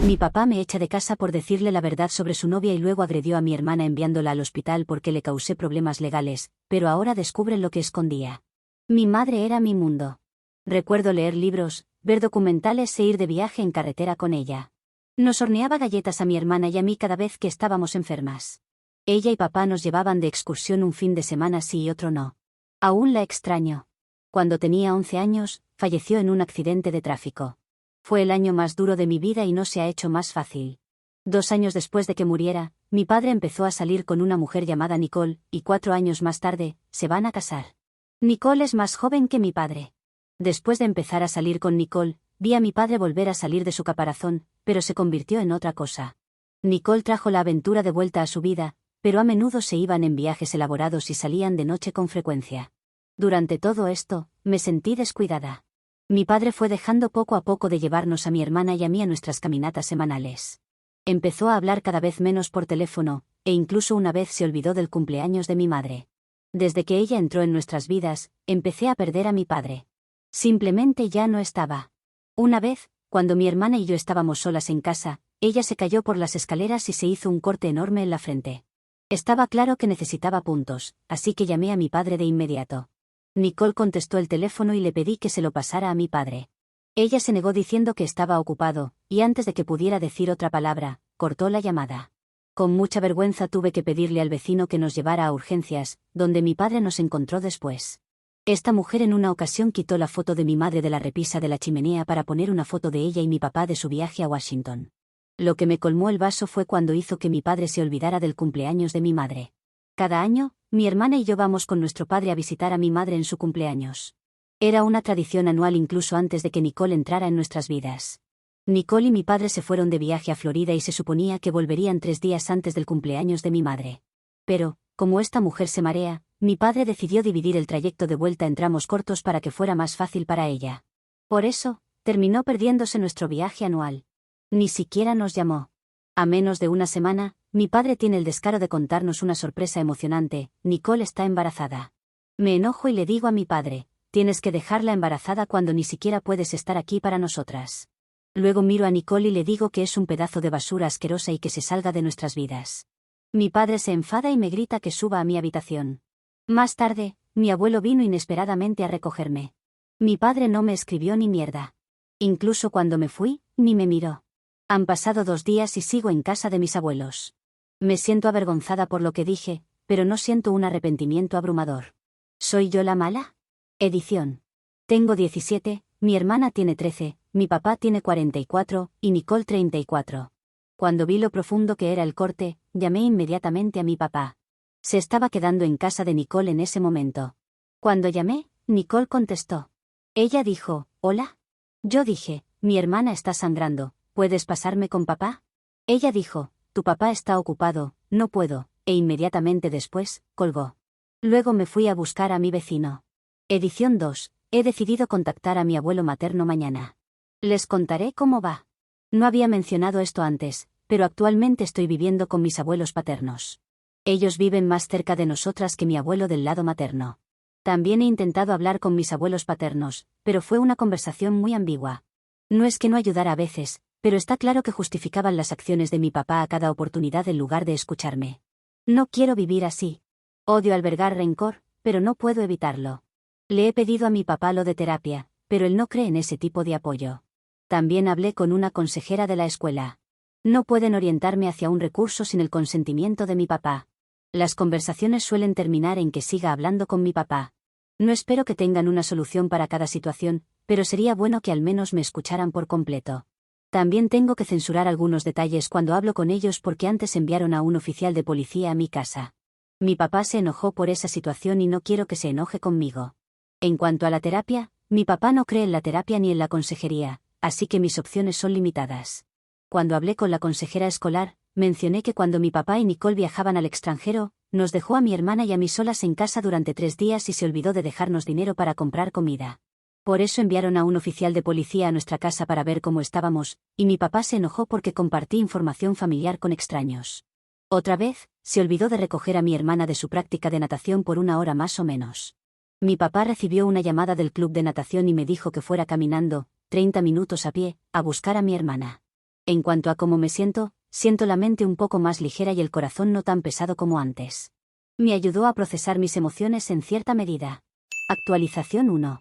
Mi papá me echa de casa por decirle la verdad sobre su novia y luego agredió a mi hermana enviándola al hospital porque le causé problemas legales, pero ahora descubren lo que escondía. Mi madre era mi mundo. Recuerdo leer libros, ver documentales e ir de viaje en carretera con ella. Nos horneaba galletas a mi hermana y a mí cada vez que estábamos enfermas. Ella y papá nos llevaban de excursión un fin de semana sí y otro no. Aún la extraño. Cuando tenía 11 años, falleció en un accidente de tráfico. Fue el año más duro de mi vida y no se ha hecho más fácil. 2 años después de que muriera, mi padre empezó a salir con una mujer llamada Nicole, y 4 años más tarde, se van a casar. Nicole es más joven que mi padre. Después de empezar a salir con Nicole, vi a mi padre volver a salir de su caparazón, pero se convirtió en otra cosa. Nicole trajo la aventura de vuelta a su vida, pero a menudo se iban en viajes elaborados y salían de noche con frecuencia. Durante todo esto, me sentí descuidada. Mi padre fue dejando poco a poco de llevarnos a mi hermana y a mí a nuestras caminatas semanales. Empezó a hablar cada vez menos por teléfono, e incluso una vez se olvidó del cumpleaños de mi madre. Desde que ella entró en nuestras vidas, empecé a perder a mi padre. Simplemente ya no estaba. Una vez, cuando mi hermana y yo estábamos solas en casa, ella se cayó por las escaleras y se hizo un corte enorme en la frente. Estaba claro que necesitaba puntos, así que llamé a mi padre de inmediato. Nicole contestó el teléfono y le pedí que se lo pasara a mi padre. Ella se negó diciendo que estaba ocupado, y antes de que pudiera decir otra palabra, cortó la llamada. Con mucha vergüenza tuve que pedirle al vecino que nos llevara a urgencias, donde mi padre nos encontró después. Esta mujer en una ocasión quitó la foto de mi madre de la repisa de la chimenea para poner una foto de ella y mi papá de su viaje a Washington. Lo que me colmó el vaso fue cuando hizo que mi padre se olvidara del cumpleaños de mi madre. Cada año, mi hermana y yo vamos con nuestro padre a visitar a mi madre en su cumpleaños. Era una tradición anual incluso antes de que Nicole entrara en nuestras vidas. Nicole y mi padre se fueron de viaje a Florida y se suponía que volverían 3 días antes del cumpleaños de mi madre. Pero, como esta mujer se marea, mi padre decidió dividir el trayecto de vuelta en tramos cortos para que fuera más fácil para ella. Por eso, terminó perdiéndose nuestro viaje anual. Ni siquiera nos llamó. A menos de una semana, mi padre tiene el descaro de contarnos una sorpresa emocionante: Nicole está embarazada. Me enojo y le digo a mi padre: tienes que dejarla embarazada cuando ni siquiera puedes estar aquí para nosotras. Luego miro a Nicole y le digo que es un pedazo de basura asquerosa y que se salga de nuestras vidas. Mi padre se enfada y me grita que suba a mi habitación. Más tarde, mi abuelo vino inesperadamente a recogerme. Mi padre no me escribió ni mierda. Incluso cuando me fui, ni me miró. Han pasado 2 días y sigo en casa de mis abuelos. Me siento avergonzada por lo que dije, pero no siento un arrepentimiento abrumador. ¿Soy yo la mala? Edición. Tengo 17, mi hermana tiene 13, mi papá tiene 44, y Nicole 34. Cuando vi lo profundo que era el corte, llamé inmediatamente a mi papá. Se estaba quedando en casa de Nicole en ese momento. Cuando llamé, Nicole contestó. Ella dijo: «Hola». Yo dije: «Mi hermana está sangrando, ¿puedes pasarme con papá?». Ella dijo: «Tu papá está ocupado, no puedo», e inmediatamente después, colgó. Luego me fui a buscar a mi vecino. Edición 2. He decidido contactar a mi abuelo materno mañana. Les contaré cómo va. No había mencionado esto antes, pero actualmente estoy viviendo con mis abuelos paternos. Ellos viven más cerca de nosotras que mi abuelo del lado materno. También he intentado hablar con mis abuelos paternos, pero fue una conversación muy ambigua. No es que no ayudara a veces, pero está claro que justificaban las acciones de mi papá a cada oportunidad en lugar de escucharme. No quiero vivir así. Odio albergar rencor, pero no puedo evitarlo. Le he pedido a mi papá lo de terapia, pero él no cree en ese tipo de apoyo. También hablé con una consejera de la escuela. No pueden orientarme hacia un recurso sin el consentimiento de mi papá. Las conversaciones suelen terminar en que siga hablando con mi papá. No espero que tengan una solución para cada situación, pero sería bueno que al menos me escucharan por completo. También tengo que censurar algunos detalles cuando hablo con ellos porque antes enviaron a un oficial de policía a mi casa. Mi papá se enojó por esa situación y no quiero que se enoje conmigo. En cuanto a la terapia, mi papá no cree en la terapia ni en la consejería, así que mis opciones son limitadas. Cuando hablé con la consejera escolar, mencioné que cuando mi papá y Nicole viajaban al extranjero, nos dejó a mi hermana y a mí solas en casa durante 3 días y se olvidó de dejarnos dinero para comprar comida. Por eso enviaron a un oficial de policía a nuestra casa para ver cómo estábamos, y mi papá se enojó porque compartí información familiar con extraños. Otra vez, se olvidó de recoger a mi hermana de su práctica de natación por 1 hora más o menos. Mi papá recibió una llamada del club de natación y me dijo que fuera caminando, 30 minutos a pie, a buscar a mi hermana. En cuanto a cómo me siento la mente un poco más ligera y el corazón no tan pesado como antes. Me ayudó a procesar mis emociones en cierta medida. Actualización 1.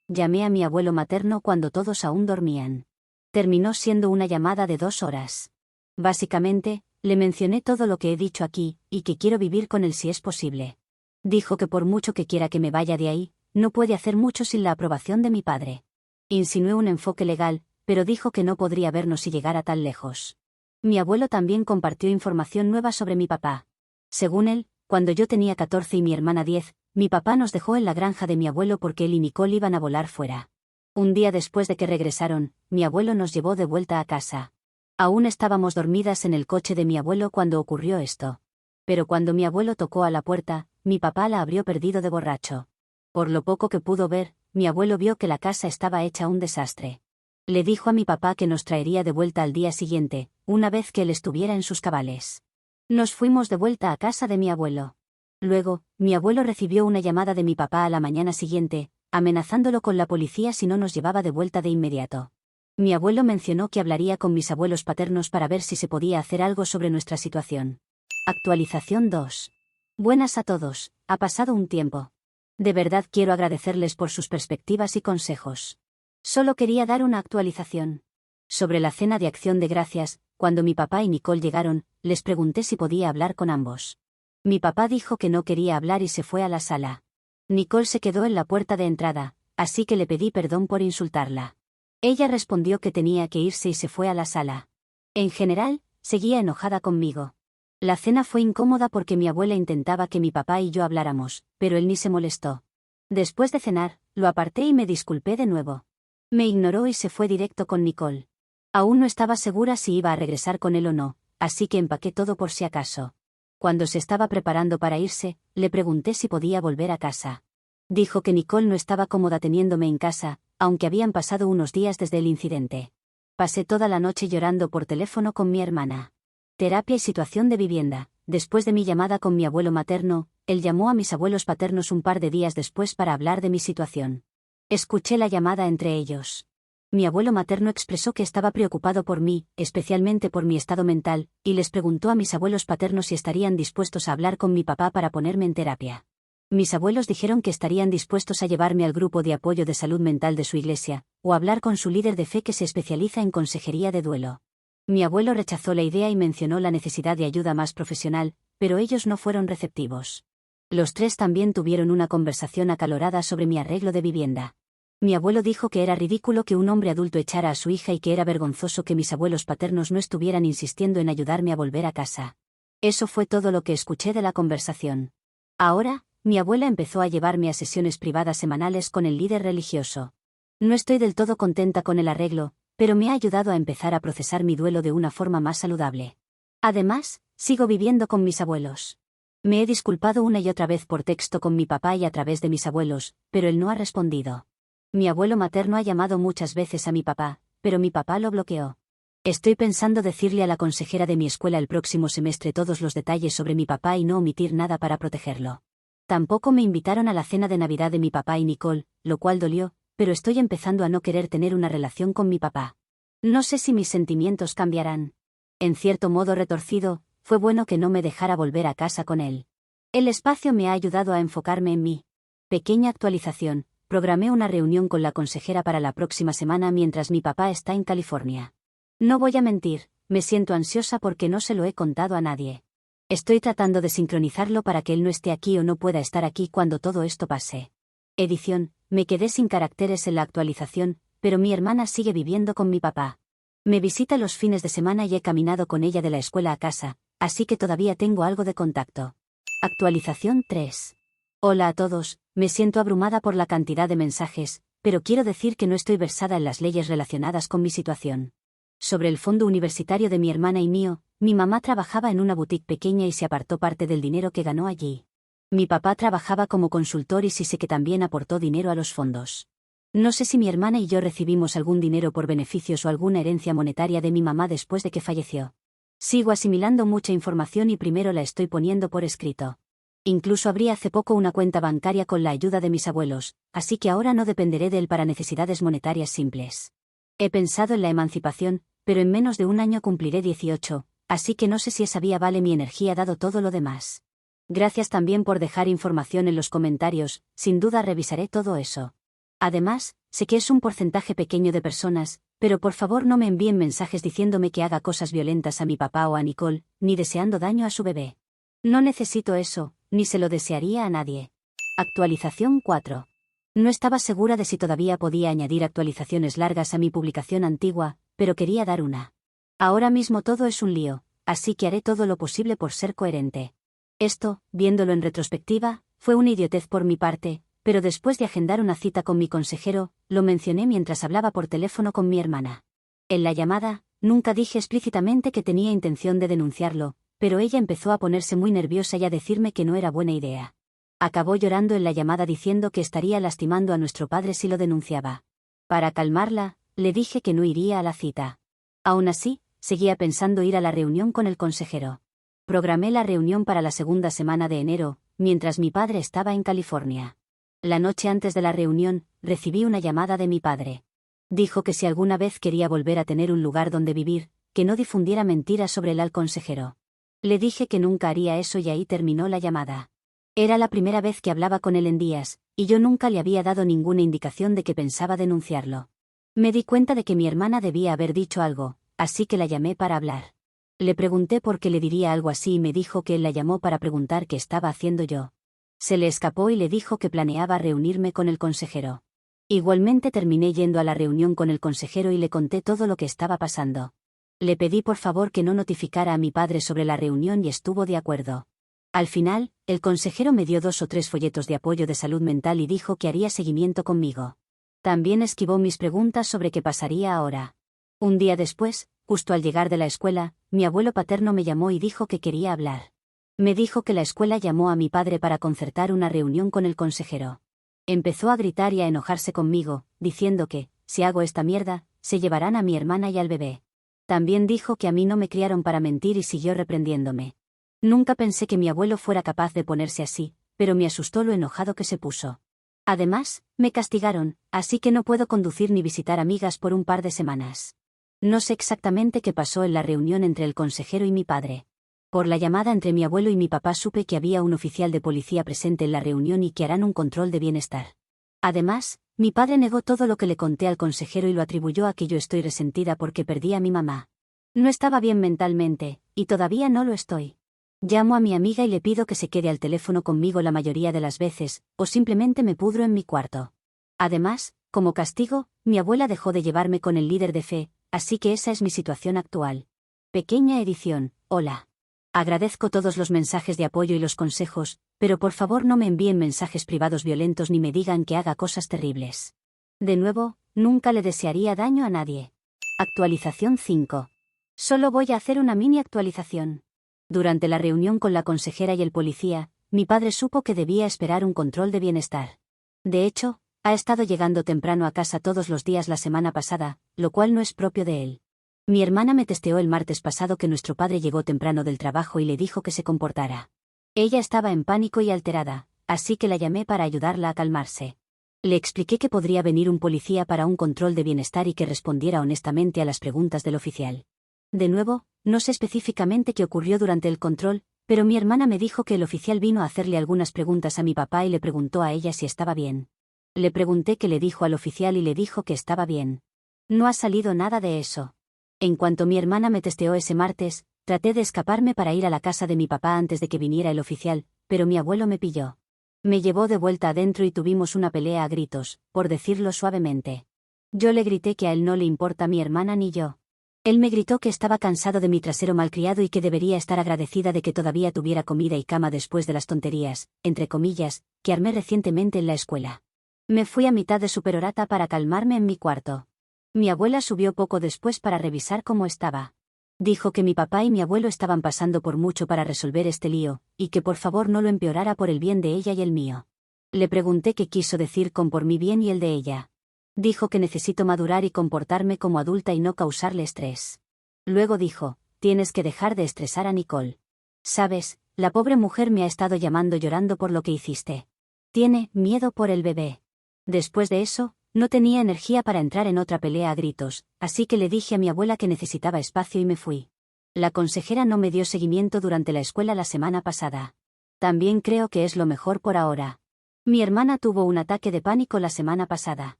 Llamé a mi abuelo materno cuando todos aún dormían. Terminó siendo una llamada de 2 horas. Básicamente, le mencioné todo lo que he dicho aquí, y que quiero vivir con él si es posible. Dijo que por mucho que quiera que me vaya de ahí, no puede hacer mucho sin la aprobación de mi padre. Insinué un enfoque legal, pero dijo que no podría vernos si llegara tan lejos. Mi abuelo también compartió información nueva sobre mi papá. Según él, cuando yo tenía 14 y mi hermana 10, mi papá nos dejó en la granja de mi abuelo porque él y Nicole iban a volar fuera. Un día después de que regresaron, mi abuelo nos llevó de vuelta a casa. Aún estábamos dormidas en el coche de mi abuelo cuando ocurrió esto. Pero cuando mi abuelo tocó a la puerta, mi papá la abrió perdido de borracho. Por lo poco que pudo ver, mi abuelo vio que la casa estaba hecha un desastre. Le dijo a mi papá que nos traería de vuelta al día siguiente, una vez que él estuviera en sus cabales. Nos fuimos de vuelta a casa de mi abuelo. Luego, mi abuelo recibió una llamada de mi papá a la mañana siguiente, amenazándolo con la policía si no nos llevaba de vuelta de inmediato. Mi abuelo mencionó que hablaría con mis abuelos paternos para ver si se podía hacer algo sobre nuestra situación. Actualización 2. Buenas a todos, ha pasado un tiempo. De verdad quiero agradecerles por sus perspectivas y consejos. Solo quería dar una actualización. Sobre la cena de Acción de Gracias, cuando mi papá y Nicole llegaron, les pregunté si podía hablar con ambos. Mi papá dijo que no quería hablar y se fue a la sala. Nicole se quedó en la puerta de entrada, así que le pedí perdón por insultarla. Ella respondió que tenía que irse y se fue a la sala. En general, seguía enojada conmigo. La cena fue incómoda porque mi abuela intentaba que mi papá y yo habláramos, pero él ni se molestó. Después de cenar, lo aparté y me disculpé de nuevo. Me ignoró y se fue directo con Nicole. Aún no estaba segura si iba a regresar con él o no, así que empaqué todo por si acaso. Cuando se estaba preparando para irse, le pregunté si podía volver a casa. Dijo que Nicole no estaba cómoda teniéndome en casa, aunque habían pasado unos días desde el incidente. Pasé toda la noche llorando por teléfono con mi hermana. Terapia y situación de vivienda. Después de mi llamada con mi abuelo materno, él llamó a mis abuelos paternos un par de días después para hablar de mi situación. Escuché la llamada entre ellos. Mi abuelo materno expresó que estaba preocupado por mí, especialmente por mi estado mental, y les preguntó a mis abuelos paternos si estarían dispuestos a hablar con mi papá para ponerme en terapia. Mis abuelos dijeron que estarían dispuestos a llevarme al grupo de apoyo de salud mental de su iglesia, o hablar con su líder de fe que se especializa en consejería de duelo. Mi abuelo rechazó la idea y mencionó la necesidad de ayuda más profesional, pero ellos no fueron receptivos. Los tres también tuvieron una conversación acalorada sobre mi arreglo de vivienda. Mi abuelo dijo que era ridículo que un hombre adulto echara a su hija y que era vergonzoso que mis abuelos paternos no estuvieran insistiendo en ayudarme a volver a casa. Eso fue todo lo que escuché de la conversación. Ahora, mi abuela empezó a llevarme a sesiones privadas semanales con el líder religioso. No estoy del todo contenta con el arreglo, pero me ha ayudado a empezar a procesar mi duelo de una forma más saludable. Además, sigo viviendo con mis abuelos. Me he disculpado una y otra vez por texto con mi papá y a través de mis abuelos, pero él no ha respondido. Mi abuelo materno ha llamado muchas veces a mi papá, pero mi papá lo bloqueó. Estoy pensando decirle a la consejera de mi escuela el próximo semestre todos los detalles sobre mi papá y no omitir nada para protegerlo. Tampoco me invitaron a la cena de Navidad de mi papá y Nicole, lo cual dolió, pero estoy empezando a no querer tener una relación con mi papá. No sé si mis sentimientos cambiarán. En cierto modo retorcido, fue bueno que no me dejara volver a casa con él. El espacio me ha ayudado a enfocarme en mí. Pequeña actualización, programé una reunión con la consejera para la próxima semana mientras mi papá está en California. No voy a mentir, me siento ansiosa porque no se lo he contado a nadie. Estoy tratando de sincronizarlo para que él no esté aquí o no pueda estar aquí cuando todo esto pase. Edición, me quedé sin caracteres en la actualización, pero mi hermana sigue viviendo con mi papá. Me visita los fines de semana y he caminado con ella de la escuela a casa, así que todavía tengo algo de contacto. Actualización 3. Hola a todos, me siento abrumada por la cantidad de mensajes, pero quiero decir que no estoy versada en las leyes relacionadas con mi situación. Sobre el fondo universitario de mi hermana y mío, mi mamá trabajaba en una boutique pequeña y se apartó parte del dinero que ganó allí. Mi papá trabajaba como consultor y sí sé que también aportó dinero a los fondos. No sé si mi hermana y yo recibimos algún dinero por beneficios o alguna herencia monetaria de mi mamá después de que falleció. Sigo asimilando mucha información y primero la estoy poniendo por escrito. Incluso abrí hace poco una cuenta bancaria con la ayuda de mis abuelos, así que ahora no dependeré de él para necesidades monetarias simples. He pensado en la emancipación, pero en menos de un año cumpliré 18, así que no sé si esa vía vale mi energía dado todo lo demás. Gracias también por dejar información en los comentarios, sin duda revisaré todo eso. Además, sé que es un porcentaje pequeño de personas, pero por favor no me envíen mensajes diciéndome que haga cosas violentas a mi papá o a Nicole, ni deseando daño a su bebé. No necesito eso, ni se lo desearía a nadie. Actualización 4. No estaba segura de si todavía podía añadir actualizaciones largas a mi publicación antigua, pero quería dar una. Ahora mismo todo es un lío, así que haré todo lo posible por ser coherente. Esto, viéndolo en retrospectiva, fue una idiotez por mi parte, pero después de agendar una cita con mi consejero, lo mencioné mientras hablaba por teléfono con mi hermana. En la llamada, nunca dije explícitamente que tenía intención de denunciarlo, pero ella empezó a ponerse muy nerviosa y a decirme que no era buena idea. Acabó llorando en la llamada diciendo que estaría lastimando a nuestro padre si lo denunciaba. Para calmarla, le dije que no iría a la cita. Aún así, seguía pensando ir a la reunión con el consejero. Programé la reunión para la segunda semana de enero, mientras mi padre estaba en California. La noche antes de la reunión, recibí una llamada de mi padre. Dijo que si alguna vez quería volver a tener un lugar donde vivir, que no difundiera mentiras sobre él al consejero. Le dije que nunca haría eso y ahí terminó la llamada. Era la primera vez que hablaba con él en días, y yo nunca le había dado ninguna indicación de que pensaba denunciarlo. Me di cuenta de que mi hermana debía haber dicho algo, así que la llamé para hablar. Le pregunté por qué le diría algo así y me dijo que él la llamó para preguntar qué estaba haciendo yo. Se le escapó y le dijo que planeaba reunirme con el consejero. Igualmente terminé yendo a la reunión con el consejero y le conté todo lo que estaba pasando. Le pedí por favor que no notificara a mi padre sobre la reunión y estuvo de acuerdo. Al final, el consejero me dio 2 o 3 folletos de apoyo de salud mental y dijo que haría seguimiento conmigo. También esquivó mis preguntas sobre qué pasaría ahora. Un día después, justo al llegar de la escuela, mi abuelo paterno me llamó y dijo que quería hablar. Me dijo que la escuela llamó a mi padre para concertar una reunión con el consejero. Empezó a gritar y a enojarse conmigo, diciendo que, si hago esta mierda, se llevarán a mi hermana y al bebé. También dijo que a mí no me criaron para mentir y siguió reprendiéndome. Nunca pensé que mi abuelo fuera capaz de ponerse así, pero me asustó lo enojado que se puso. Además, me castigaron, así que no puedo conducir ni visitar amigas por un par de semanas. No sé exactamente qué pasó en la reunión entre el consejero y mi padre. Por la llamada entre mi abuelo y mi papá supe que había un oficial de policía presente en la reunión y que harán un control de bienestar. Además, mi padre negó todo lo que le conté al consejero y lo atribuyó a que yo estoy resentida porque perdí a mi mamá. No estaba bien mentalmente, y todavía no lo estoy. Llamo a mi amiga y le pido que se quede al teléfono conmigo la mayoría de las veces, o simplemente me pudro en mi cuarto. Además, como castigo, mi abuela dejó de llevarme con el líder de fe, así que esa es mi situación actual. Pequeña edición, hola. Agradezco todos los mensajes de apoyo y los consejos, pero por favor no me envíen mensajes privados violentos ni me digan que haga cosas terribles. De nuevo, nunca le desearía daño a nadie. Actualización 5. Solo voy a hacer una mini actualización. Durante la reunión con la consejera y el policía, mi padre supo que debía esperar un control de bienestar. De hecho, ha estado llegando temprano a casa todos los días la semana pasada, lo cual no es propio de él. Mi hermana me testeó el martes pasado que nuestro padre llegó temprano del trabajo y le dijo que se comportara. Ella estaba en pánico y alterada, así que la llamé para ayudarla a calmarse. Le expliqué que podría venir un policía para un control de bienestar y que respondiera honestamente a las preguntas del oficial. De nuevo, no sé específicamente qué ocurrió durante el control, pero mi hermana me dijo que el oficial vino a hacerle algunas preguntas a mi papá y le preguntó a ella si estaba bien. Le pregunté qué le dijo al oficial y le dijo que estaba bien. No ha salido nada de eso. En cuanto mi hermana me testeó ese martes, traté de escaparme para ir a la casa de mi papá antes de que viniera el oficial, pero mi abuelo me pilló. Me llevó de vuelta adentro y tuvimos una pelea a gritos, por decirlo suavemente. Yo le grité que a él no le importa mi hermana ni yo. Él me gritó que estaba cansado de mi trasero malcriado y que debería estar agradecida de que todavía tuviera comida y cama después de las tonterías, entre comillas, que armé recientemente en la escuela. Me fui a mitad de su perorata para calmarme en mi cuarto. Mi abuela subió poco después para revisar cómo estaba. Dijo que mi papá y mi abuelo estaban pasando por mucho para resolver este lío, y que por favor no lo empeorara por el bien de ella y el mío. Le pregunté qué quiso decir con por mi bien y el de ella. Dijo que necesito madurar y comportarme como adulta y no causarle estrés. Luego dijo, tienes que dejar de estresar a Nicole. Sabes, la pobre mujer me ha estado llamando llorando por lo que hiciste. Tiene miedo por el bebé. Después de eso, no tenía energía para entrar en otra pelea a gritos, así que le dije a mi abuela que necesitaba espacio y me fui. La consejera no me dio seguimiento durante la escuela la semana pasada. También creo que es lo mejor por ahora. Mi hermana tuvo un ataque de pánico la semana pasada.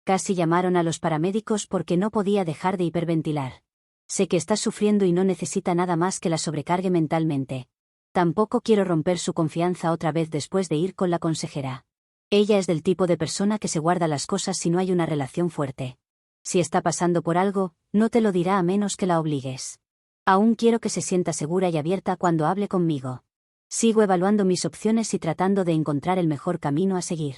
Casi llamaron a los paramédicos porque no podía dejar de hiperventilar. Sé que está sufriendo y no necesita nada más que la sobrecargue mentalmente. Tampoco quiero romper su confianza otra vez después de ir con la consejera. Ella es del tipo de persona que se guarda las cosas si no hay una relación fuerte. Si está pasando por algo, no te lo dirá a menos que la obligues. Aún quiero que se sienta segura y abierta cuando hable conmigo. Sigo evaluando mis opciones y tratando de encontrar el mejor camino a seguir.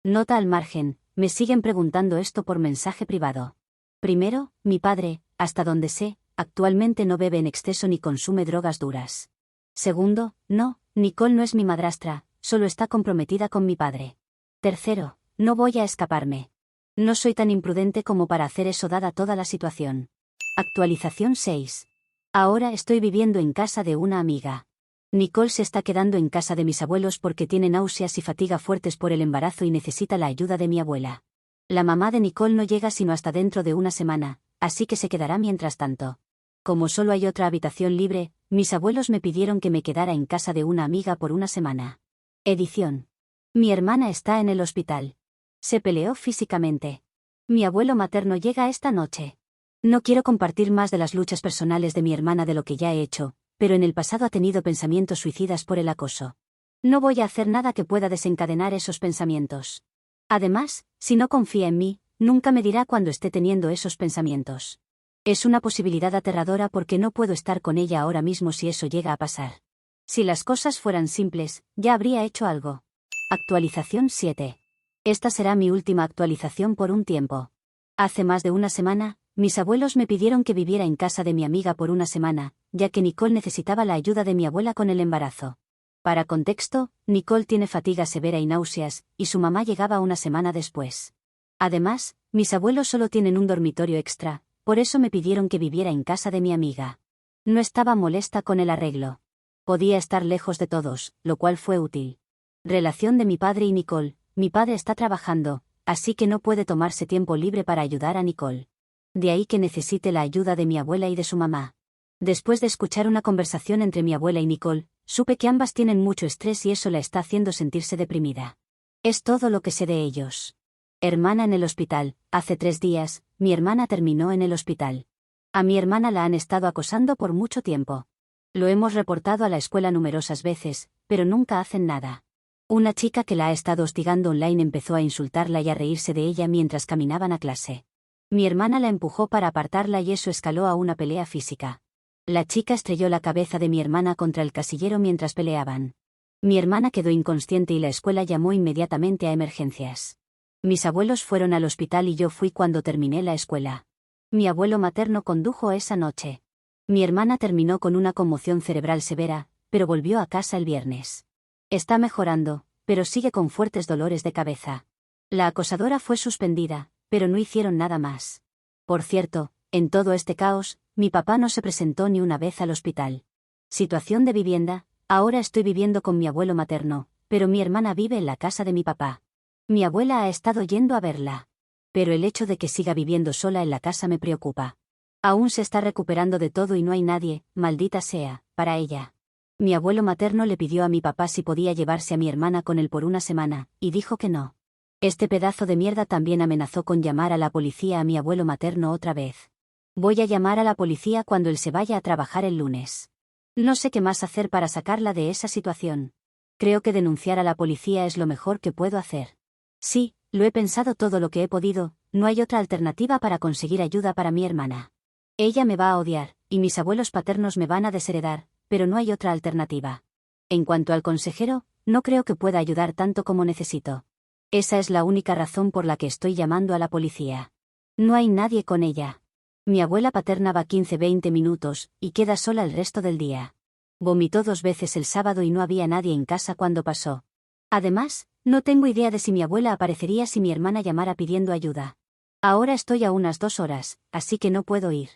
Nota al margen, me siguen preguntando esto por mensaje privado. Primero, mi padre, hasta donde sé, actualmente no bebe en exceso ni consume drogas duras. Segundo, no, Nicole no es mi madrastra, solo está comprometida con mi padre. Tercero, no voy a escaparme. No soy tan imprudente como para hacer eso dada toda la situación. Actualización 6. Ahora estoy viviendo en casa de una amiga. Nicole se está quedando en casa de mis abuelos porque tiene náuseas y fatiga fuertes por el embarazo y necesita la ayuda de mi abuela. La mamá de Nicole no llega sino hasta dentro de una semana, así que se quedará mientras tanto. Como solo hay otra habitación libre, mis abuelos me pidieron que me quedara en casa de una amiga por una semana. Edición. Mi hermana está en el hospital. Se peleó físicamente. Mi abuelo materno llega esta noche. No quiero compartir más de las luchas personales de mi hermana de lo que ya he hecho, pero en el pasado ha tenido pensamientos suicidas por el acoso. No voy a hacer nada que pueda desencadenar esos pensamientos. Además, si no confía en mí, nunca me dirá cuando esté teniendo esos pensamientos. Es una posibilidad aterradora porque no puedo estar con ella ahora mismo si eso llega a pasar. Si las cosas fueran simples, ya habría hecho algo. Actualización 7. Esta será mi última actualización por un tiempo. Hace más de una semana, mis abuelos me pidieron que viviera en casa de mi amiga por una semana, ya que Nicole necesitaba la ayuda de mi abuela con el embarazo. Para contexto, Nicole tiene fatiga severa y náuseas, y su mamá llegaba una semana después. Además, mis abuelos solo tienen un dormitorio extra, por eso me pidieron que viviera en casa de mi amiga. No estaba molesta con el arreglo. Podía estar lejos de todos, lo cual fue útil. Relación de mi padre y Nicole. Mi padre está trabajando, así que no puede tomarse tiempo libre para ayudar a Nicole. De ahí que necesite la ayuda de mi abuela y de su mamá. Después de escuchar una conversación entre mi abuela y Nicole, supe que ambas tienen mucho estrés y eso la está haciendo sentirse deprimida. Es todo lo que sé de ellos. Hermana en el hospital. Hace 3 días, mi hermana terminó en el hospital. A mi hermana la han estado acosando por mucho tiempo. Lo hemos reportado a la escuela numerosas veces, pero nunca hacen nada. Una chica que la ha estado hostigando online empezó a insultarla y a reírse de ella mientras caminaban a clase. Mi hermana la empujó para apartarla y eso escaló a una pelea física. La chica estrelló la cabeza de mi hermana contra el casillero mientras peleaban. Mi hermana quedó inconsciente y la escuela llamó inmediatamente a emergencias. Mis abuelos fueron al hospital y yo fui cuando terminé la escuela. Mi abuelo materno condujo esa noche. Mi hermana terminó con una conmoción cerebral severa, pero volvió a casa el viernes. Está mejorando, pero sigue con fuertes dolores de cabeza. La acosadora fue suspendida, pero no hicieron nada más. Por cierto, en todo este caos, mi papá no se presentó ni una vez al hospital. Situación de vivienda. Ahora estoy viviendo con mi abuelo materno, pero mi hermana vive en la casa de mi papá. Mi abuela ha estado yendo a verla. Pero el hecho de que siga viviendo sola en la casa me preocupa. Aún se está recuperando de todo y no hay nadie, maldita sea, para ella. Mi abuelo materno le pidió a mi papá si podía llevarse a mi hermana con él por una semana, y dijo que no. Este pedazo de mierda también amenazó con llamar a la policía a mi abuelo materno otra vez. Voy a llamar a la policía cuando él se vaya a trabajar el lunes. No sé qué más hacer para sacarla de esa situación. Creo que denunciar a la policía es lo mejor que puedo hacer. Sí, lo he pensado todo lo que he podido, no hay otra alternativa para conseguir ayuda para mi hermana. Ella me va a odiar, y mis abuelos paternos me van a desheredar, pero no hay otra alternativa. En cuanto al consejero, no creo que pueda ayudar tanto como necesito. Esa es la única razón por la que estoy llamando a la policía. No hay nadie con ella. Mi abuela paterna va 15-20 minutos, y queda sola el resto del día. Vomitó 2 veces el sábado y no había nadie en casa cuando pasó. Además, no tengo idea de si mi abuela aparecería si mi hermana llamara pidiendo ayuda. Ahora estoy a unas 2 horas, así que no puedo ir.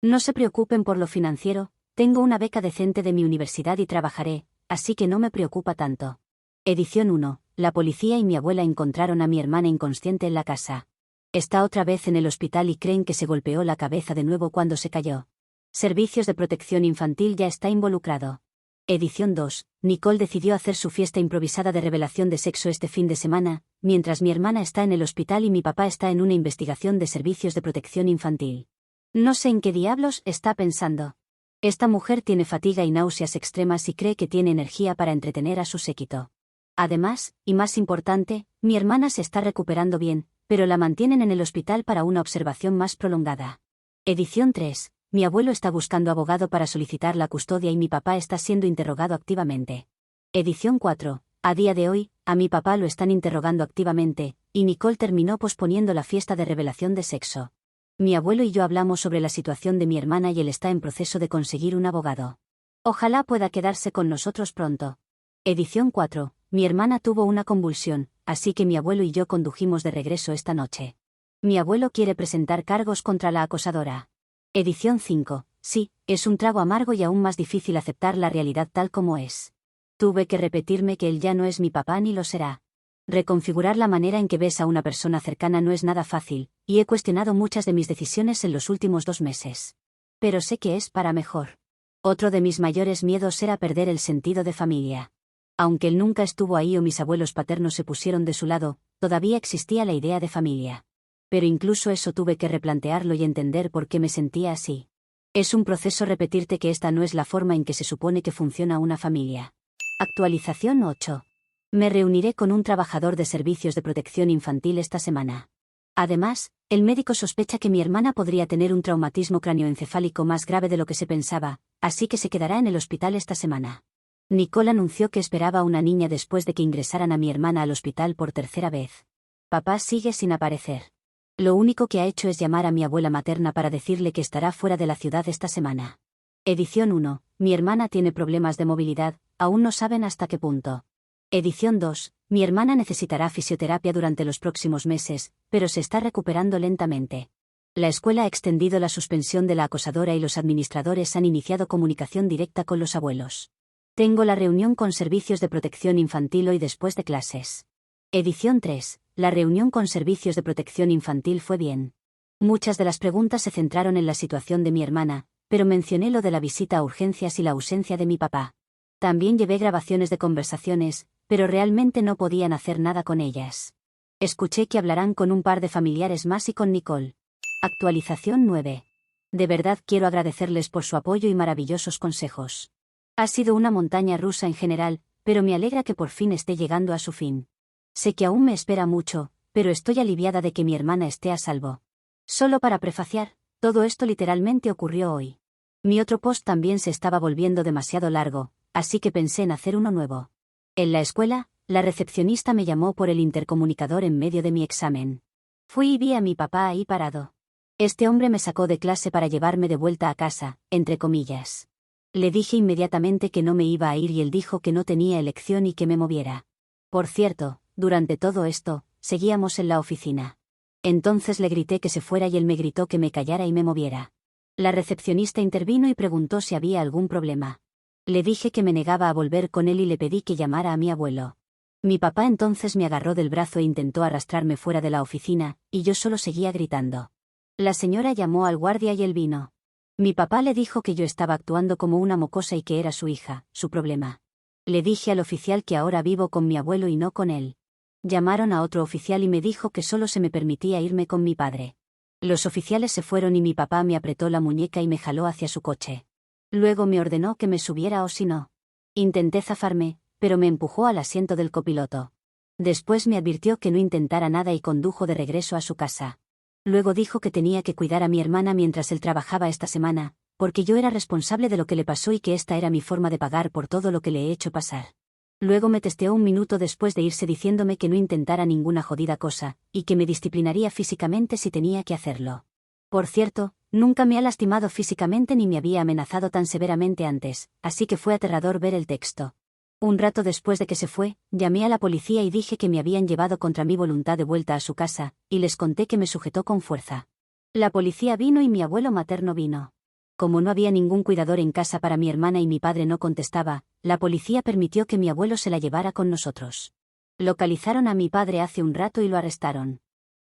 No se preocupen por lo financiero, tengo una beca decente de mi universidad y trabajaré, así que no me preocupa tanto. Edición 1. La policía y mi abuela encontraron a mi hermana inconsciente en la casa. Está otra vez en el hospital y creen que se golpeó la cabeza de nuevo cuando se cayó. Servicios de Protección Infantil ya está involucrado. Edición 2. Nicole decidió hacer su fiesta improvisada de revelación de sexo este fin de semana, mientras mi hermana está en el hospital y mi papá está en una investigación de Servicios de Protección Infantil. No sé en qué diablos está pensando. Esta mujer tiene fatiga y náuseas extremas y cree que tiene energía para entretener a su séquito. Además, y más importante, mi hermana se está recuperando bien, pero la mantienen en el hospital para una observación más prolongada. Edición 3. Mi abuelo está buscando abogado para solicitar la custodia y mi papá está siendo interrogado activamente. Edición 4. A día de hoy, a mi papá lo están interrogando activamente, y Nicole terminó posponiendo la fiesta de revelación de sexo. Mi abuelo y yo hablamos sobre la situación de mi hermana y él está en proceso de conseguir un abogado. Ojalá pueda quedarse con nosotros pronto. Edición 4. Mi hermana tuvo una convulsión, así que mi abuelo y yo condujimos de regreso esta noche. Mi abuelo quiere presentar cargos contra la acosadora. Edición 5. Sí, es un trago amargo y aún más difícil aceptar la realidad tal como es. Tuve que repetirme que él ya no es mi papá ni lo será. Reconfigurar la manera en que ves a una persona cercana no es nada fácil, y he cuestionado muchas de mis decisiones en los últimos 2 meses. Pero sé que es para mejor. Otro de mis mayores miedos era perder el sentido de familia. Aunque él nunca estuvo ahí o mis abuelos paternos se pusieron de su lado, todavía existía la idea de familia. Pero incluso eso tuve que replantearlo y entender por qué me sentía así. Es un proceso repetirte que esta no es la forma en que se supone que funciona una familia. Actualización 8. Me reuniré con un trabajador de servicios de protección infantil esta semana. Además, el médico sospecha que mi hermana podría tener un traumatismo cráneoencefálico más grave de lo que se pensaba, así que se quedará en el hospital esta semana. Nicole anunció que esperaba a una niña después de que ingresaran a mi hermana al hospital por 3ª vez. Papá sigue sin aparecer. Lo único que ha hecho es llamar a mi abuela materna para decirle que estará fuera de la ciudad esta semana. Edición 1. Mi hermana tiene problemas de movilidad, aún no saben hasta qué punto. Edición 2. Mi hermana necesitará fisioterapia durante los próximos meses, pero se está recuperando lentamente. La escuela ha extendido la suspensión de la acosadora y los administradores han iniciado comunicación directa con los abuelos. Tengo la reunión con Servicios de Protección Infantil hoy después de clases. Edición 3. La reunión con Servicios de Protección Infantil fue bien. Muchas de las preguntas se centraron en la situación de mi hermana, pero mencioné lo de la visita a urgencias y la ausencia de mi papá. También llevé grabaciones de conversaciones, pero realmente no podían hacer nada con ellas. Escuché que hablarán con un par de familiares más y con Nicole. Actualización 9. De verdad quiero agradecerles por su apoyo y maravillosos consejos. Ha sido una montaña rusa en general, pero me alegra que por fin esté llegando a su fin. Sé que aún me espera mucho, pero estoy aliviada de que mi hermana esté a salvo. Solo para prefaciar, todo esto literalmente ocurrió hoy. Mi otro post también se estaba volviendo demasiado largo, así que pensé en hacer uno nuevo. En la escuela, la recepcionista me llamó por el intercomunicador en medio de mi examen. Fui y vi a mi papá ahí parado. Este hombre me sacó de clase para llevarme de vuelta a casa, entre comillas. Le dije inmediatamente que no me iba a ir y él dijo que no tenía elección y que me moviera. Por cierto, durante todo esto, seguíamos en la oficina. Entonces le grité que se fuera y él me gritó que me callara y me moviera. La recepcionista intervino y preguntó si había algún problema. Le dije que me negaba a volver con él y le pedí que llamara a mi abuelo. Mi papá entonces me agarró del brazo e intentó arrastrarme fuera de la oficina, y yo solo seguía gritando. La señora llamó al guardia y él vino. Mi papá le dijo que yo estaba actuando como una mocosa y que era su hija, su problema. Le dije al oficial que ahora vivo con mi abuelo y no con él. Llamaron a otro oficial y me dijo que solo se me permitía irme con mi padre. Los oficiales se fueron y mi papá me apretó la muñeca y me jaló hacia su coche. Luego me ordenó que me subiera o si no. Intenté zafarme, pero me empujó al asiento del copiloto. Después me advirtió que no intentara nada y condujo de regreso a su casa. Luego dijo que tenía que cuidar a mi hermana mientras él trabajaba esta semana, porque yo era responsable de lo que le pasó y que esta era mi forma de pagar por todo lo que le he hecho pasar. Luego me testeó un minuto después de irse diciéndome que no intentara ninguna jodida cosa, y que me disciplinaría físicamente si tenía que hacerlo. Por cierto, nunca me ha lastimado físicamente ni me había amenazado tan severamente antes, así que fue aterrador ver el texto. Un rato después de que se fue, llamé a la policía y dije que me habían llevado contra mi voluntad de vuelta a su casa, y les conté que me sujetó con fuerza. La policía vino y mi abuelo materno vino. Como no había ningún cuidador en casa para mi hermana y mi padre no contestaba, la policía permitió que mi abuelo se la llevara con nosotros. Localizaron a mi padre hace un rato y lo arrestaron.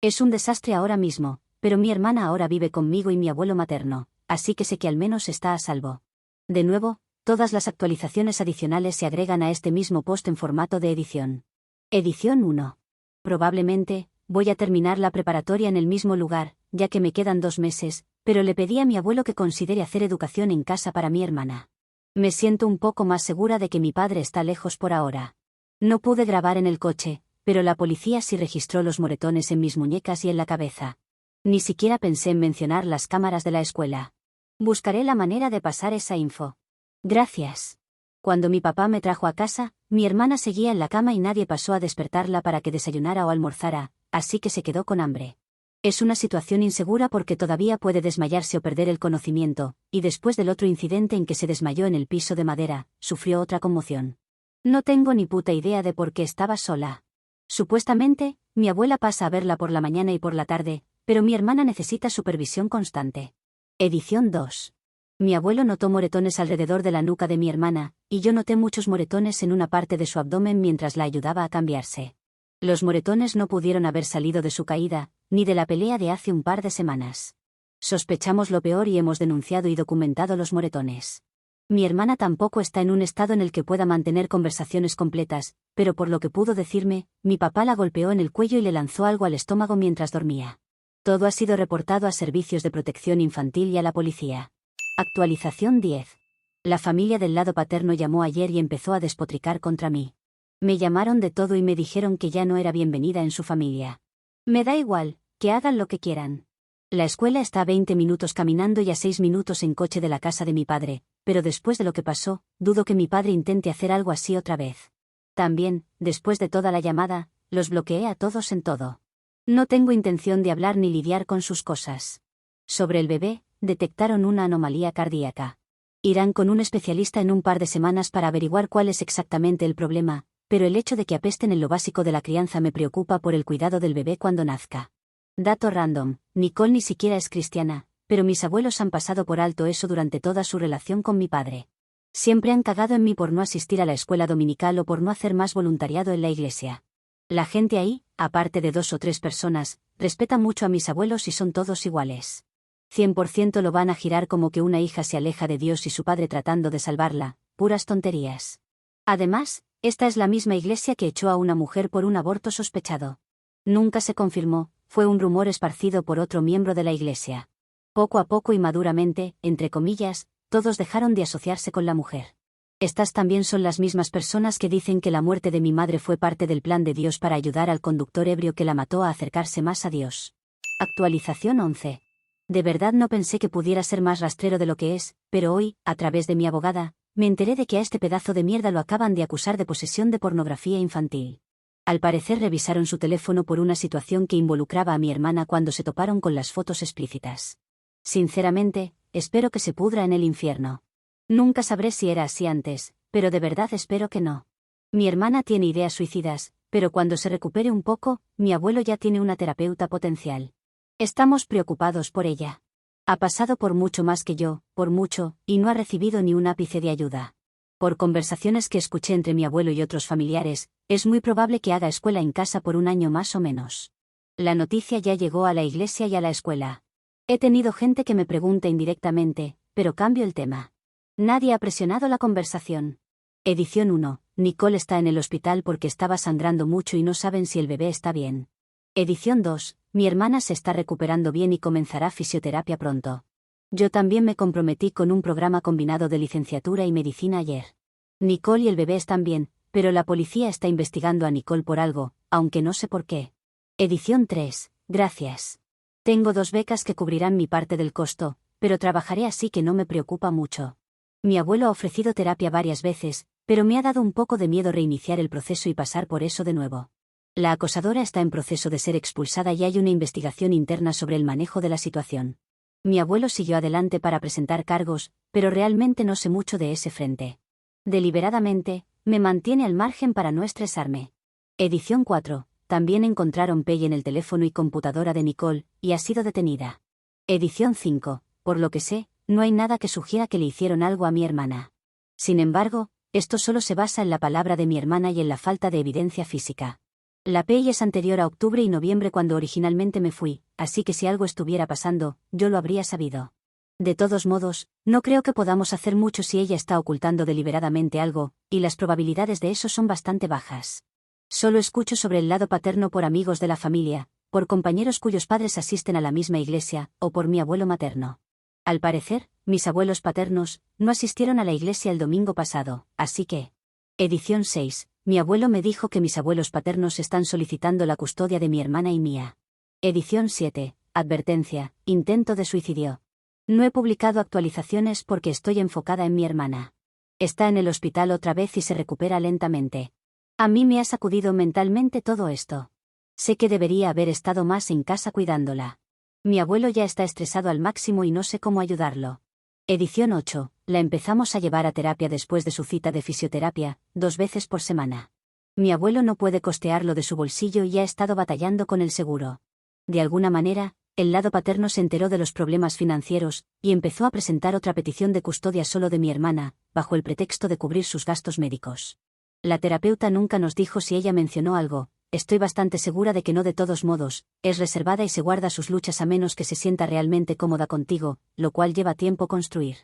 Es un desastre ahora mismo, pero mi hermana ahora vive conmigo y mi abuelo materno, así que sé que al menos está a salvo. De nuevo, todas las actualizaciones adicionales se agregan a este mismo post en formato de edición. Edición 1. Probablemente, voy a terminar la preparatoria en el mismo lugar, ya que me quedan 2 meses, pero le pedí a mi abuelo que considere hacer educación en casa para mi hermana. Me siento un poco más segura de que mi padre está lejos por ahora. No pude grabar en el coche, pero la policía sí registró los moretones en mis muñecas y en la cabeza. Ni siquiera pensé en mencionar las cámaras de la escuela. Buscaré la manera de pasar esa info. Gracias. Cuando mi papá me trajo a casa, mi hermana seguía en la cama y nadie pasó a despertarla para que desayunara o almorzara, así que se quedó con hambre. Es una situación insegura porque todavía puede desmayarse o perder el conocimiento, y después del otro incidente en que se desmayó en el piso de madera, sufrió otra conmoción. No tengo ni puta idea de por qué estaba sola. Supuestamente, mi abuela pasa a verla por la mañana y por la tarde, pero mi hermana necesita supervisión constante. Edición 2. Mi abuelo notó moretones alrededor de la nuca de mi hermana, y yo noté muchos moretones en una parte de su abdomen mientras la ayudaba a cambiarse. Los moretones no pudieron haber salido de su caída, ni de la pelea de hace un par de semanas. Sospechamos lo peor y hemos denunciado y documentado los moretones. Mi hermana tampoco está en un estado en el que pueda mantener conversaciones completas, pero por lo que pudo decirme, mi papá la golpeó en el cuello y le lanzó algo al estómago mientras dormía. Todo ha sido reportado a servicios de protección infantil y a la policía. Actualización 10. La familia del lado paterno llamó ayer y empezó a despotricar contra mí. Me llamaron de todo y me dijeron que ya no era bienvenida en su familia. Me da igual, que hagan lo que quieran. La escuela está a 20 minutos caminando y a 6 minutos en coche de la casa de mi padre, pero después de lo que pasó, dudo que mi padre intente hacer algo así otra vez. También, después de toda la llamada, los bloqueé a todos en todo. No tengo intención de hablar ni lidiar con sus cosas. Sobre el bebé, detectaron una anomalía cardíaca. Irán con un especialista en un par de semanas para averiguar cuál es exactamente el problema, pero el hecho de que apesten en lo básico de la crianza me preocupa por el cuidado del bebé cuando nazca. Dato random, Nicole ni siquiera es cristiana, pero mis abuelos han pasado por alto eso durante toda su relación con mi padre. Siempre han cagado en mí por no asistir a la escuela dominical o por no hacer más voluntariado en la iglesia. La gente ahí, aparte de 2 o 3 personas, respeta mucho a mis abuelos y son todos iguales. 100% lo van a girar como que una hija se aleja de Dios y su padre tratando de salvarla, puras tonterías. Además, esta es la misma iglesia que echó a una mujer por un aborto sospechado. Nunca se confirmó, fue un rumor esparcido por otro miembro de la iglesia. Poco a poco y maduramente, entre comillas, todos dejaron de asociarse con la mujer. Estas también son las mismas personas que dicen que la muerte de mi madre fue parte del plan de Dios para ayudar al conductor ebrio que la mató a acercarse más a Dios. Actualización 11. De verdad no pensé que pudiera ser más rastrero de lo que es, pero hoy, a través de mi abogada, me enteré de que a este pedazo de mierda lo acaban de acusar de posesión de pornografía infantil. Al parecer revisaron su teléfono por una situación que involucraba a mi hermana cuando se toparon con las fotos explícitas. Sinceramente, espero que se pudra en el infierno. Nunca sabré si era así antes, pero de verdad espero que no. Mi hermana tiene ideas suicidas, pero cuando se recupere un poco, mi abuelo ya tiene una terapeuta potencial. Estamos preocupados por ella. Ha pasado por mucho más que yo, por mucho, y no ha recibido ni un ápice de ayuda. Por conversaciones que escuché entre mi abuelo y otros familiares, es muy probable que haga escuela en casa por un año más o menos. La noticia ya llegó a la iglesia y a la escuela. He tenido gente que me pregunta indirectamente, pero cambio el tema. Nadie ha presionado la conversación. Edición 1. Nicole está en el hospital porque estaba sangrando mucho y no saben si el bebé está bien. Edición 2. Mi hermana se está recuperando bien y comenzará fisioterapia pronto. Yo también me comprometí con un programa combinado de licenciatura y medicina ayer. Nicole y el bebé están bien, pero la policía está investigando a Nicole por algo, aunque no sé por qué. Edición 3. Gracias. Tengo 2 becas que cubrirán mi parte del costo, pero trabajaré así que no me preocupa mucho. Mi abuelo ha ofrecido terapia varias veces, pero me ha dado un poco de miedo reiniciar el proceso y pasar por eso de nuevo. La acosadora está en proceso de ser expulsada y hay una investigación interna sobre el manejo de la situación. Mi abuelo siguió adelante para presentar cargos, pero realmente no sé mucho de ese frente. Deliberadamente, me mantiene al margen para no estresarme. Edición 4. También encontraron Pei en el teléfono y computadora de Nicole, y ha sido detenida. Edición 5. Por lo que sé, no hay nada que sugiera que le hicieron algo a mi hermana. Sin embargo, esto solo se basa en la palabra de mi hermana y en la falta de evidencia física. La PEI es anterior a octubre y noviembre cuando originalmente me fui, así que si algo estuviera pasando, yo lo habría sabido. De todos modos, no creo que podamos hacer mucho si ella está ocultando deliberadamente algo, y las probabilidades de eso son bastante bajas. Solo escucho sobre el lado paterno por amigos de la familia, por compañeros cuyos padres asisten a la misma iglesia, o por mi abuelo materno. Al parecer, mis abuelos paternos no asistieron a la iglesia el domingo pasado, así que... Edición 6. Mi abuelo me dijo que mis abuelos paternos están solicitando la custodia de mi hermana y mía. Edición 7. Advertencia. Intento de suicidio. No he publicado actualizaciones porque estoy enfocada en mi hermana. Está en el hospital otra vez y se recupera lentamente. A mí me ha sacudido mentalmente todo esto. Sé que debería haber estado más en casa cuidándola. Mi abuelo ya está estresado al máximo y no sé cómo ayudarlo. Edición 8. La empezamos a llevar a terapia después de su cita de fisioterapia, 2 veces por semana. Mi abuelo no puede costearlo de su bolsillo y ha estado batallando con el seguro. De alguna manera, el lado paterno se enteró de los problemas financieros, y empezó a presentar otra petición de custodia solo de mi hermana, bajo el pretexto de cubrir sus gastos médicos. La terapeuta nunca nos dijo si ella mencionó algo. Estoy bastante segura de que no. De todos modos, es reservada y se guarda sus luchas a menos que se sienta realmente cómoda contigo, lo cual lleva tiempo construir.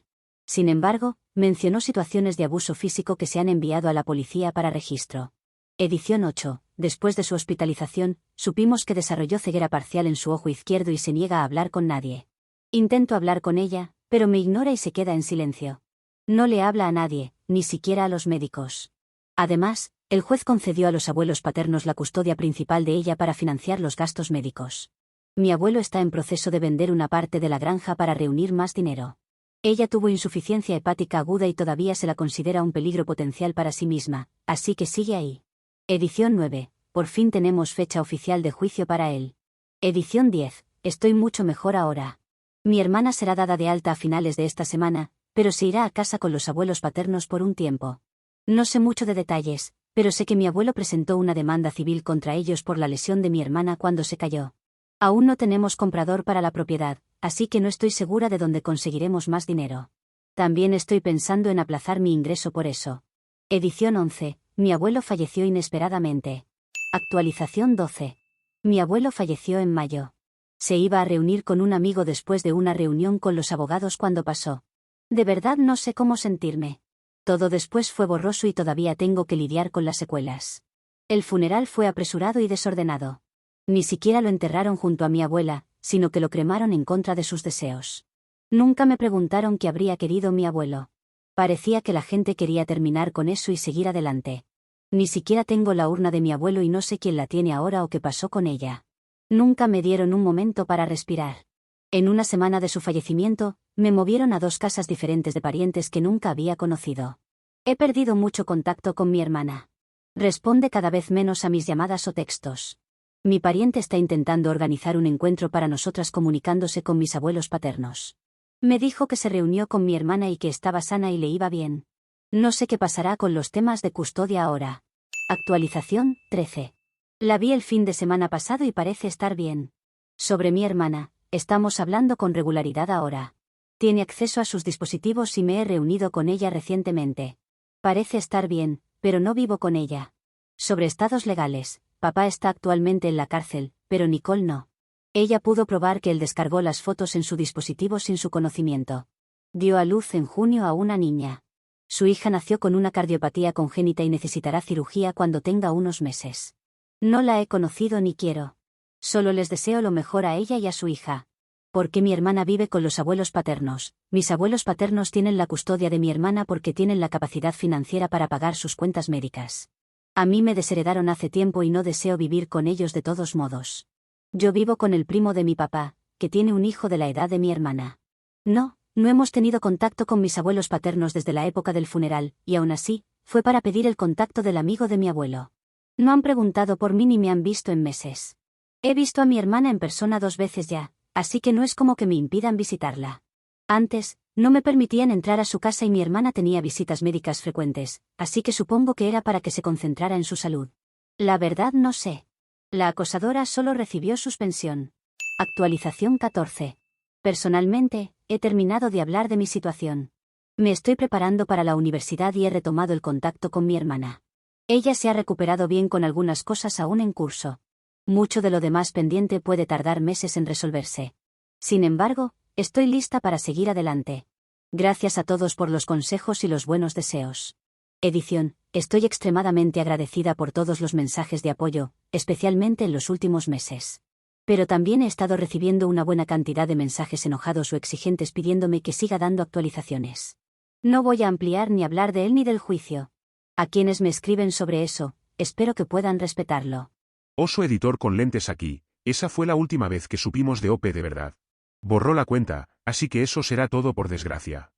Sin embargo, mencionó situaciones de abuso físico que se han enviado a la policía para registro. Edición 8. Después de su hospitalización, supimos que desarrolló ceguera parcial en su ojo izquierdo y se niega a hablar con nadie. Intento hablar con ella, pero me ignora y se queda en silencio. No le habla a nadie, ni siquiera a los médicos. Además, el juez concedió a los abuelos paternos la custodia principal de ella para financiar los gastos médicos. Mi abuelo está en proceso de vender una parte de la granja para reunir más dinero. Ella tuvo insuficiencia hepática aguda y todavía se la considera un peligro potencial para sí misma, así que sigue ahí. Edición 9. Por fin tenemos fecha oficial de juicio para él. Edición 10. Estoy mucho mejor ahora. Mi hermana será dada de alta a finales de esta semana, pero se irá a casa con los abuelos paternos por un tiempo. No sé mucho de detalles, pero sé que mi abuelo presentó una demanda civil contra ellos por la lesión de mi hermana cuando se cayó. Aún no tenemos comprador para la propiedad, así que no estoy segura de dónde conseguiremos más dinero. También estoy pensando en aplazar mi ingreso por eso. Edición 11. Mi abuelo falleció inesperadamente. Actualización 12. Mi abuelo falleció en mayo. Se iba a reunir con un amigo después de una reunión con los abogados cuando pasó. De verdad no sé cómo sentirme. Todo después fue borroso y todavía tengo que lidiar con las secuelas. El funeral fue apresurado y desordenado. Ni siquiera lo enterraron junto a mi abuela, sino que lo cremaron en contra de sus deseos. Nunca me preguntaron qué habría querido mi abuelo. Parecía que la gente quería terminar con eso y seguir adelante. Ni siquiera tengo la urna de mi abuelo y no sé quién la tiene ahora o qué pasó con ella. Nunca me dieron un momento para respirar. En una semana de su fallecimiento, me movieron a 2 casas diferentes de parientes que nunca había conocido. He perdido mucho contacto con mi hermana. Responde cada vez menos a mis llamadas o textos. Mi pariente está intentando organizar un encuentro para nosotras comunicándose con mis abuelos paternos. Me dijo que se reunió con mi hermana y que estaba sana y le iba bien. No sé qué pasará con los temas de custodia ahora. Actualización 13. La vi el fin de semana pasado y parece estar bien. Sobre mi hermana, estamos hablando con regularidad ahora. Tiene acceso a sus dispositivos y me he reunido con ella recientemente. Parece estar bien, pero no vivo con ella. Sobre estados legales, papá está actualmente en la cárcel, pero Nicole no. Ella pudo probar que él descargó las fotos en su dispositivo sin su conocimiento. Dio a luz en junio a una niña. Su hija nació con una cardiopatía congénita y necesitará cirugía cuando tenga unos meses. No la he conocido ni quiero. Solo les deseo lo mejor a ella y a su hija. Porque mi hermana vive con los abuelos paternos. Mis abuelos paternos tienen la custodia de mi hermana porque tienen la capacidad financiera para pagar sus cuentas médicas. A mí me desheredaron hace tiempo y no deseo vivir con ellos de todos modos. Yo vivo con el primo de mi papá, que tiene un hijo de la edad de mi hermana. No hemos tenido contacto con mis abuelos paternos desde la época del funeral, y aún así, fue para pedir el contacto del amigo de mi abuelo. No han preguntado por mí ni me han visto en meses. He visto a mi hermana en persona 2 veces ya, así que no es como que me impidan visitarla. Antes, no me permitían entrar a su casa y mi hermana tenía visitas médicas frecuentes, así que supongo que era para que se concentrara en su salud. La verdad no sé. La acosadora solo recibió suspensión. Actualización 14. Personalmente, he terminado de hablar de mi situación. Me estoy preparando para la universidad y he retomado el contacto con mi hermana. Ella se ha recuperado bien con algunas cosas aún en curso. Mucho de lo demás pendiente puede tardar meses en resolverse. Sin embargo, estoy lista para seguir adelante. Gracias a todos por los consejos y los buenos deseos. Edición, estoy extremadamente agradecida por todos los mensajes de apoyo, especialmente en los últimos meses. Pero también he estado recibiendo una buena cantidad de mensajes enojados o exigentes pidiéndome que siga dando actualizaciones. No voy a ampliar ni hablar de él ni del juicio. A quienes me escriben sobre eso, espero que puedan respetarlo. Oso editor con lentes aquí, esa fue la última vez que supimos de OP de verdad. Borró la cuenta, así que eso será todo por desgracia.